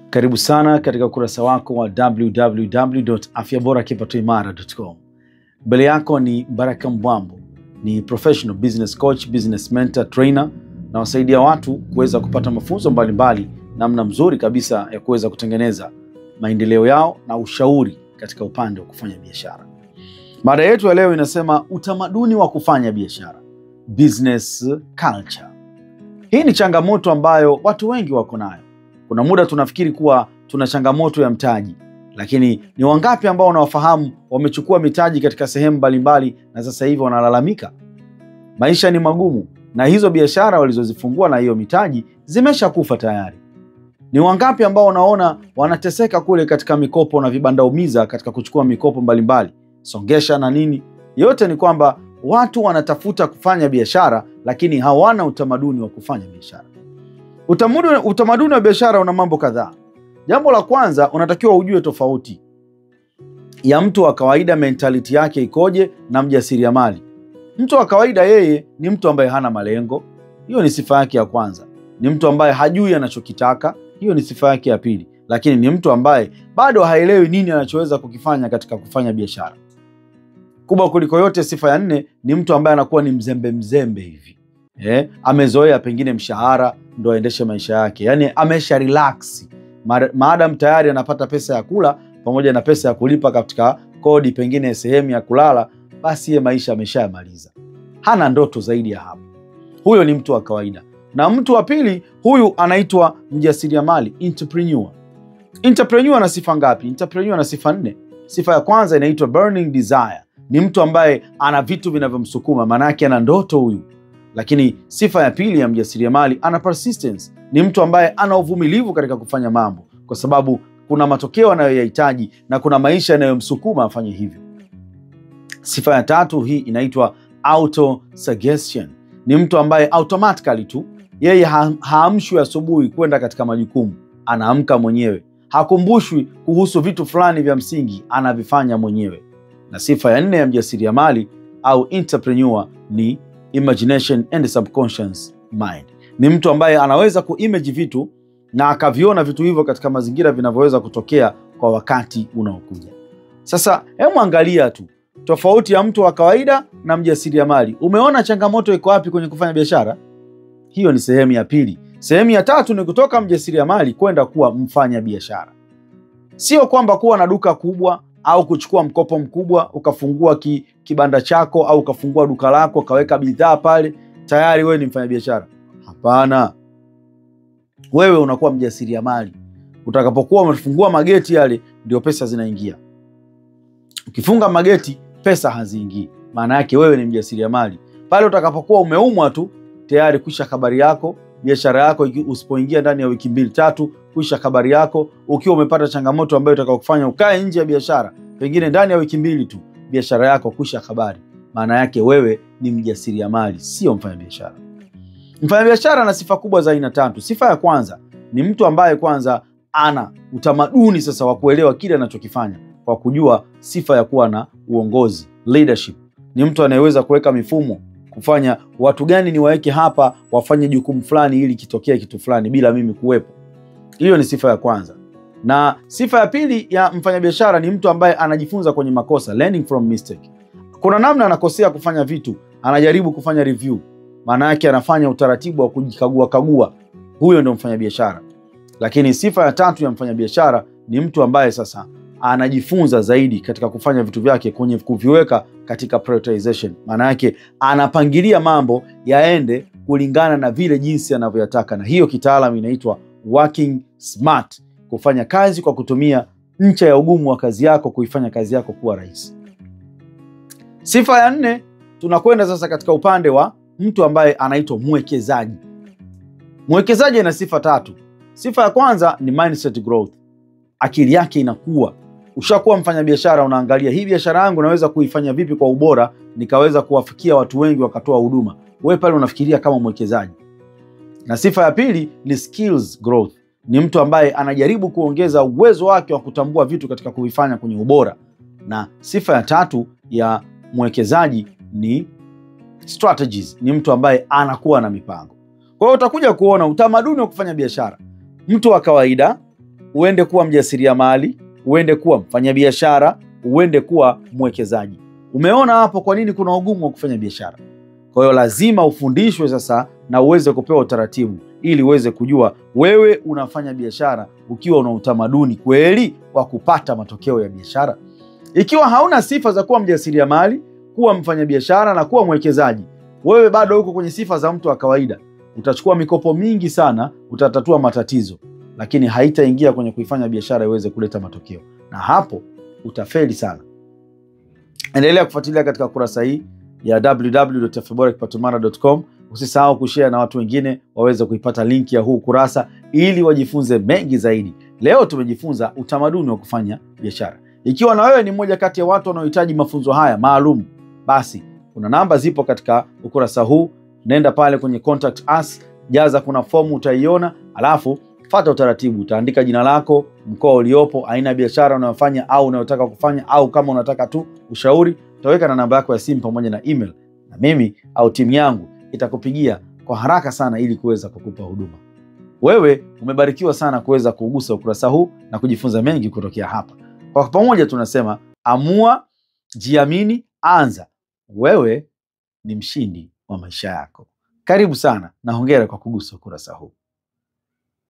Karibu sana katika ukurasa wako wa www.afyaborakipatoimara.com. Mbele yako ni Baraka Mbwambo, ni professional business coach, business mentor, trainer na wasaidia watu kuweza kupata mafunzo mbalimbali, namna mzuri kabisa ya kuweza kutengeneza maendeleo yao na ushauri katika upande wa kufanya biashara. Mada yetu ya leo inasema utamaduni wa kufanya biashara, business culture. Hii ni changamoto ambayo watu wengi wako nayo. Kuna muda tunafikiri kuwa tuna changamoto ya mtaji, lakini ni wangapi ambao wanawafahamu wamechukua mitaji katika sehemu mbalimbali na sasa hivi wanalalamika? Maisha ni magumu na hizo biashara walizozifungua na hiyo mitaji zimeshakufa tayari. Ni wangapi ambao wanaona wanateseka kule katika mikopo na vibanda umiza katika kuchukua mikopo mbalimbali, songesha na nini? Yote ni kwamba watu wanatafuta kufanya biashara lakini hawana utamaduni wa kufanya biashara. Utamaduni wa biashara una mambo kadhaa. Jambo la kwanza, unatakiwa ujue tofauti ya mtu wa kawaida, mentality yake ikoje, na mjasiriamali. Mtu wa kawaida yeye ni mtu ambaye hana malengo. Hiyo ni sifa yake ya kwanza. Ni mtu ambaye hajui anachokitaka. Hiyo ni sifa yake ya pili. Lakini ni mtu ambaye bado haelewi nini anachoweza kukifanya katika kufanya biashara. Kubwa kuliko yote, sifa ya nne, ni mtu ambaye anakuwa ni mzembe hivi. Amezoea pengine mshahara ndo aendeshe maisha yake. Yaani amesha relax. Maadam tayari anapata pesa ya kula pamoja na pesa ya kulipa katika kodi, pengine sehemu ya kulala, basi ye maisha ameshayamaliza. Hana ndoto zaidi ya hapo. Huyo ni mtu wa kawaida. Na mtu wa pili, huyu anaitwa mjasiriamali, entrepreneur. Entrepreneur ana sifa ngapi? Entrepreneur ana sifa 4. Sifa ya kwanza inaitwa burning desire. Ni mtu ambaye ana vitu vinavyomsukuma, maana yake ana ndoto huyu. Lakini sifa ya pili ya mjasiriamali, ana persistence. Ni mtu ambaye ana uvumilivu katika kufanya mambo, kwa sababu kuna matokeo anayoyahitaji na kuna maisha yanayomsukuma afanye hivyo. Sifa ya tatu hii inaitwa auto suggestion. Ni mtu ambaye automatically tu yeye haamshwi asubuhi kwenda katika majukumu, anaamka mwenyewe. Hakumbushwi kuhusu vitu fulani vya msingi, anavifanya mwenyewe. Na sifa ya 4 ya mjasiriamali au entrepreneur ni imagination and subconscious mind. Ni mtu ambaye anaweza kuimage vitu na akaviona vitu hivyo katika mazingira vinavyoweza kutokea kwa wakati unaokuja. Sasa hebu angalia tu tofauti ya mtu wa kawaida na mjasiriamali. Umeona changamoto iko wapi kwenye kufanya biashara? Hiyo ni sehemu ya pili. Sehemu ya tatu ni kutoka mjasiriamali kwenda kuwa mfanya biashara. Sio kwamba kuwa na duka kubwa au kuchukua mkopo mkubwa ukafungua kibanda chako au ukafungua duka lako kaweka bidhaa pale tayari wewe ni mfanyabiashara. Hapana. Wewe unakuwa mjasiriamali. Utakapokuwa umefungua mageti yale ndio pesa zinaingia. Ukifunga mageti pesa haziingii. Maana yake wewe ni mjasiriamali. Pale utakapokuwa umeumwa tu tayari kwisha habari yako. Biashara yako usipoingia ndani ya wiki 2-3 kwisha habari yako. Ukiwa umepata changamoto ambayo itakayokufanya ukae nje ya biashara, pengine ndani ya wiki 2 tu biashara yako kwisha habari. Maana yake wewe ni mjasiriamali, sio mfanyabiashara. Mfanyabiashara ana sifa kubwa za aina 3. Sifa ya kwanza ni mtu ambaye kwanza ana utamaduni sasa wa kuelewa kile anachokifanya, kwa kujua sifa ya kuwa na uongozi, leadership. Ni mtu anayeweza kuweka mifumo, kufanya watu gani ni waeke hapa wafanye jukumu fulani ili kitokee kitu fulani bila mimi kuwepo. Hiyo ni sifa ya kwanza. Na sifa ya pili ya mfanyabiashara ni mtu ambaye anajifunza kwenye makosa, learning from mistake. Kuna namna anakosea kufanya vitu, anajaribu kufanya review. Maana yake anafanya utaratibu wa kujikagua. Huyo ndio mfanyabiashara. Lakini sifa ya tatu ya mfanyabiashara ni mtu ambaye sasa anajifunza zaidi katika kufanya vitu vyake, kwenye kuviweka katika prioritization. Maana yake anapangilia mambo yaende kulingana na vile jinsi anavyoyataka, na hiyo kitaalamu inaitwa working smart. Kufanya kazi kwa kutumia ncha ya ugumu wa kazi yako, kuifanya kazi yako kuwa rahisi. Sifa ya 4 tunakwenda sasa katika upande wa mtu ambaye anaitwa mwekezaji. Mwekezaji ana sifa 3. Sifa ya kwanza ni mindset growth. Akili yake inakuwa. Ushakuwa mfanyabiashara, unaangalia hii biashara yangu naweza kuifanya vipi kwa ubora nikaweza kuwafikia watu wengi wakatoa huduma. Wewe pale unafikiria kama mwekezaji. Na sifa ya pili ni skills growth. Ni mtu ambaye anajaribu kuongeza uwezo wake wa kutambua vitu katika kuvifanya kwenye ubora. Na sifa ya 3 ya mwekezaji ni strategies. Ni mtu ambaye anakuwa na mipango. Kwa hiyo utakuja kuona utamaduni wa kufanya biashara. Mtu wa kawaida uende kuwa mjasiriamali, uende kuwa mfanyabiashara, uende kuwa mwekezaji. Umeona hapo kwa nini kuna ugumu wa kufanya biashara? Kwa hiyo lazima ufundishwe sasa na uweze kupewa utaratibu ili uweze kujua wewe unafanya biashara ukiwa una utamaduni kweli wa kupata matokeo ya biashara. Ikiwa hauna sifa za kuwa mjasiriamali, kuwa mfanyabiashara na kuwa mwekezaji, wewe bado uko kwenye sifa za mtu wa kawaida. Utachukua mikopo mingi sana, utatatua matatizo, lakini haitaingia kwenye kuifanya biashara iweze kuleta matokeo. Na hapo utafeli sana. Endelea kufuatilia katika kurasa hii ya www.feborakpatomara.com. Usisahau kushare na watu wengine waweze kuipata linki ya huu kurasa ili wajifunze mengi zaidi. Leo tumejifunza utamaduni wa kufanya biashara. Ikiwa na wewe ni mmoja kati ya watu wanaohitaji mafunzo haya maalum, basi kuna namba zipo katika ukurasa huu. Nenda pale kwenye contact us, jaza kuna fomu utaiona, alafu fuata utaratibu. Utaandika jina lako, mkoa uliopo, aina ya biashara unayofanya au unayotaka kufanya, au kama unataka tu ushauri, utaweka na namba yako ya simu pamoja na email, na mimi au timu yangu itakupigia kwa haraka sana ili kuweza kukupa huduma. Wewe umebarikiwa sana kuweza kugusa ukurasa huu na kujifunza mengi kutokea hapa. Kwa pamoja tunasema amua, jiamini, anza. Wewe ni mshindi wa maisha yako. Karibu sana na hongera kwa kugusa ukurasa huu.